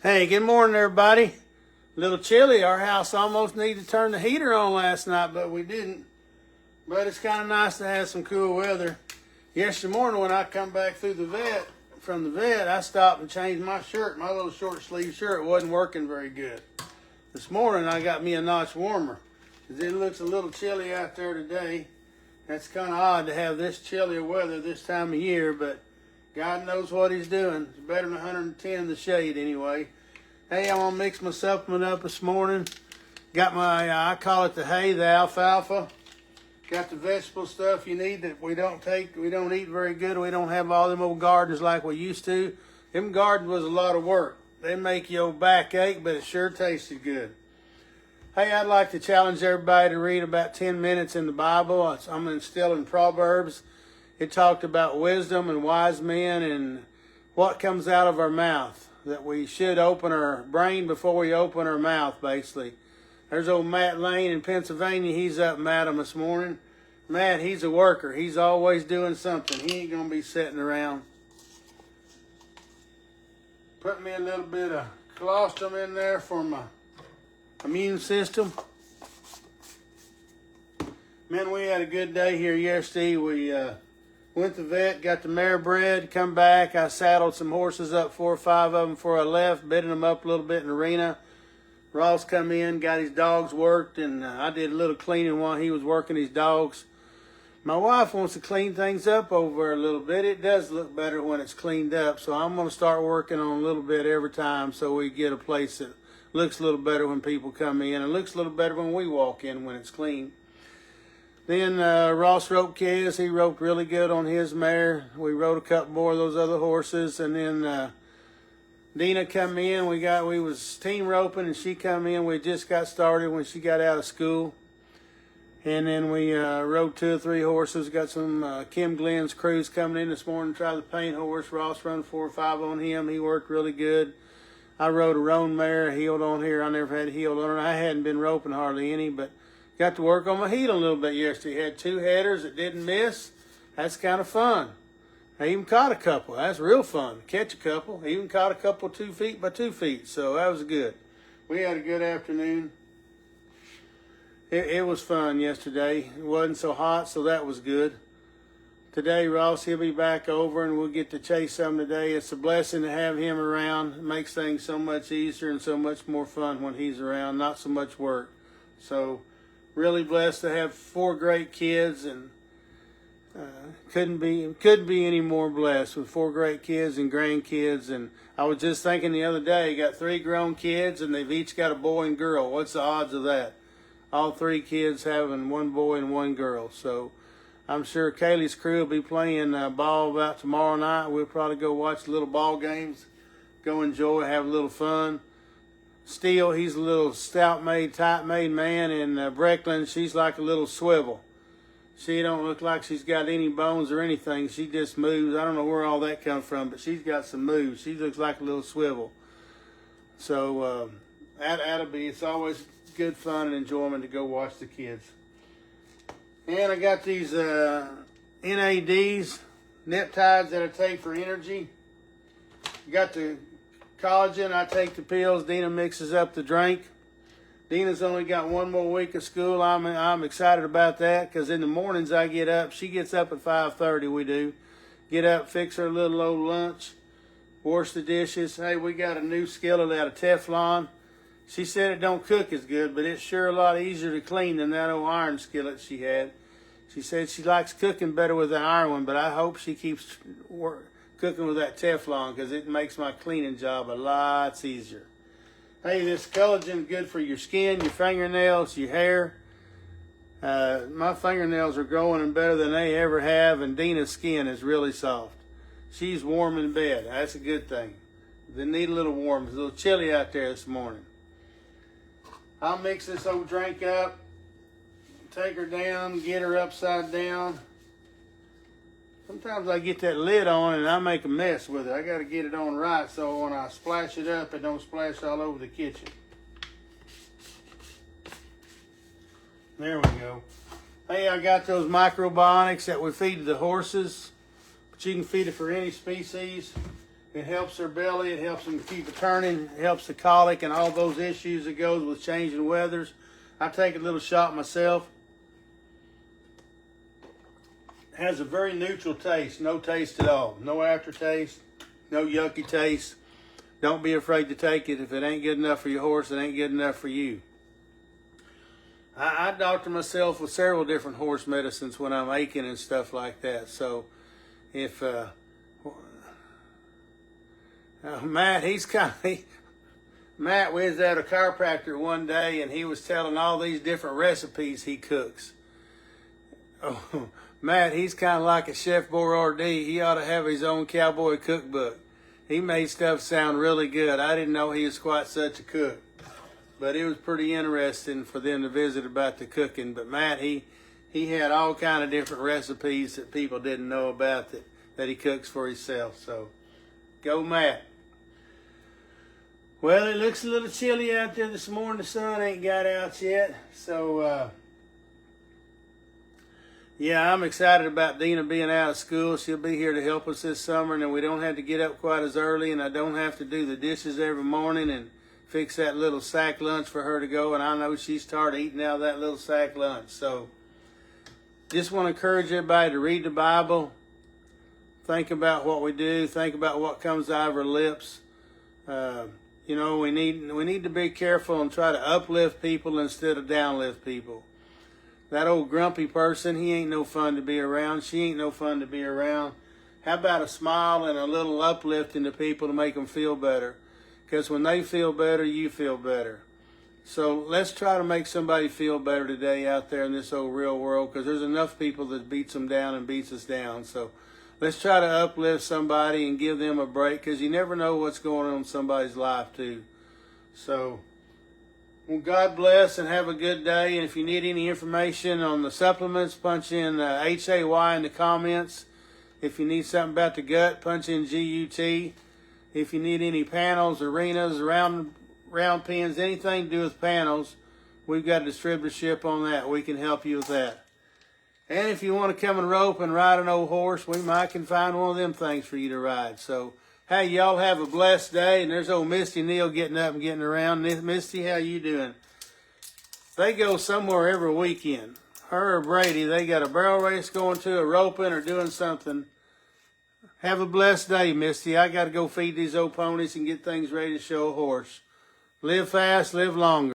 Hey, good morning, everybody. A little chilly. Our house almost needed to turn the heater on last night, but we didn't. But it's kind of nice to have some cool weather. Yesterday morning when I come back from the vet, I stopped and changed my shirt. My little short sleeve shirt wasn't working very good. This morning I got me a notch warmer. It looks a little chilly out there today. That's kind of odd to have this chilly weather this time of year, but God knows what he's doing. It's better than 110 in the shade anyway. Hey, I'm going to mix my supplement up this morning. Got my, I call it the hay, the alfalfa. Got the vegetable stuff you need that we don't eat very good. We don't have all them old gardens like we used to. Them gardens was a lot of work. They make your back ache, but it sure tasted good. Hey, I'd like to challenge everybody to read about 10 minutes in the Bible. I'm instilling Proverbs. It talked about wisdom and wise men and what comes out of our mouth, that we should open our brain before we open our mouth, basically. There's old Matt Lane in Pennsylvania. He's up at 'em this morning. Matt, he's a worker. He's always doing something. He ain't going to be sitting around. Put me a little bit of colostrum in there for my immune system. Man, we had a good day here yesterday. We went to the vet, got the mare bred, come back. I saddled some horses up, 4 or 5 of them before I left, bedding them up a little bit in the arena. Ross come in, got his dogs worked, and I did a little cleaning while he was working his dogs. My wife wants to clean things up over a little bit. It does look better when it's cleaned up, so I'm going to start working on a little bit every time so we get a place that looks a little better when people come in and looks a little better when we walk in when it's clean. Then Ross roped Kez. He roped really good on his mare. We rode a couple more of those other horses, and then Dina come in. We was team roping, and she come in. We just got started when she got out of school, and then we rode 2 or 3 horses. Got some Kim Glenn's crews coming in this morning to try the paint horse. Ross run 4 or 5 on him. He worked really good. I rode a roan mare, heeled on here. I never had heeled on her. I hadn't been roping hardly any, but got to work on my heel a little bit yesterday. Had 2 headers that didn't miss. That's kind of fun. I even caught a couple. That's real fun. Catch a couple. I even caught a couple 2 feet by 2 feet. So that was good. We had a good afternoon. It was fun yesterday. It wasn't so hot, so that was good. Today, Ross, he'll be back over, and we'll get to chase some today. It's a blessing to have him around. It makes things so much easier and so much more fun when he's around. Not so much work. So really blessed to have 4 great kids, and couldn't be any more blessed with 4 great kids and grandkids. And I was just thinking the other day, got 3 grown kids, and they've each got a boy and girl. What's the odds of that? All 3 kids having 1 boy and 1 girl. So I'm sure Kaylee's crew will be playing ball about tomorrow night. We'll probably go watch little ball games, go enjoy, have a little fun. Steele, he's a little stout-made, tight-made man, and Brecklin, she's like a little swivel. She don't look like she's got any bones or anything. She just moves. I don't know where all that comes from, but she's got some moves. She looks like a little swivel. So it's always good fun and enjoyment to go watch the kids. And I got these NADs, Neptides, that I take for energy. Got the collagen. I take the pills. Dina mixes up the drink. Dina's only got 1 more week of school. I'm excited about that, because in the mornings I get up. She gets up at 5:30. We do get up, fix her little old lunch, wash the dishes. Hey, we got a new skillet out of Teflon. She said it don't cook as good, but it's sure a lot easier to clean than that old iron skillet she had. She said she likes cooking better with the iron one, but I hope she keeps cooking with that Teflon, because it makes my cleaning job a lot easier. Hey, this collagen is good for your skin, your fingernails, your hair. My fingernails are growing and better than they ever have, and Dina's skin is really soft. She's warm in bed. That's a good thing. They need a little warm. It's a little chilly out there this morning. I'll mix this old drink up, take her down, get her upside down. Sometimes I get that lid on and I make a mess with it. I got to get it on right so when I splash it up, it don't splash all over the kitchen. There we go. Hey, I got those microbiotics that we feed to the horses, but you can feed it for any species. It helps their belly. It helps them keep it turning. It helps the colic and all those issues that goes with changing weathers. I take a little shot myself. It has a very neutral taste. No taste at all. No aftertaste. No yucky taste. Don't be afraid to take it. If it ain't good enough for your horse, it ain't good enough for you. I doctor myself with several different horse medicines when I'm aching and stuff like that. So if Matt, Matt, we was at a chiropractor one day and he was telling all these different recipes he cooks. Oh, Matt, he's kind of like a Chef Boyardee. He ought to have his own cowboy cookbook. He made stuff sound really good. I didn't know he was quite such a cook. But it was pretty interesting for them to visit about the cooking. But Matt, he had all kind of different recipes that people didn't know about that he cooks for himself. So, go Matt. Well, it looks a little chilly out there this morning. The sun ain't got out yet. So, yeah, I'm excited about Dina being out of school. She'll be here to help us this summer, and then we don't have to get up quite as early, and I don't have to do the dishes every morning and fix that little sack lunch for her to go, and I know she's tired of eating out of that little sack lunch. So just want to encourage everybody to read the Bible, think about what we do, think about what comes out of our lips. You know, we need to be careful and try to uplift people instead of downlift people. That old grumpy person, he ain't no fun to be around. She ain't no fun to be around. How about a smile and a little uplifting to people to make them feel better? Because when they feel better, you feel better. So let's try to make somebody feel better today out there in this old real world, because there's enough people that beats them down and beats us down. So let's try to uplift somebody and give them a break, because you never know what's going on in somebody's life too. So, well, God bless and have a good day. And if you need any information on the supplements, punch in HAY in the comments. If you need something about the gut, punch in GUT. If you need any panels, arenas, round pins, anything to do with panels, we've got a distributorship on that. We can help you with that. And if you want to come and rope and ride an old horse, we might can find one of them things for you to ride. So, hey, y'all have a blessed day. And there's old Misty Neal getting up and getting around. Misty, how you doing? They go somewhere every weekend. Her or Brady, they got a barrel race going to, a roping or doing something. Have a blessed day, Misty. I got to go feed these old ponies and get things ready to show a horse. Live fast, live longer.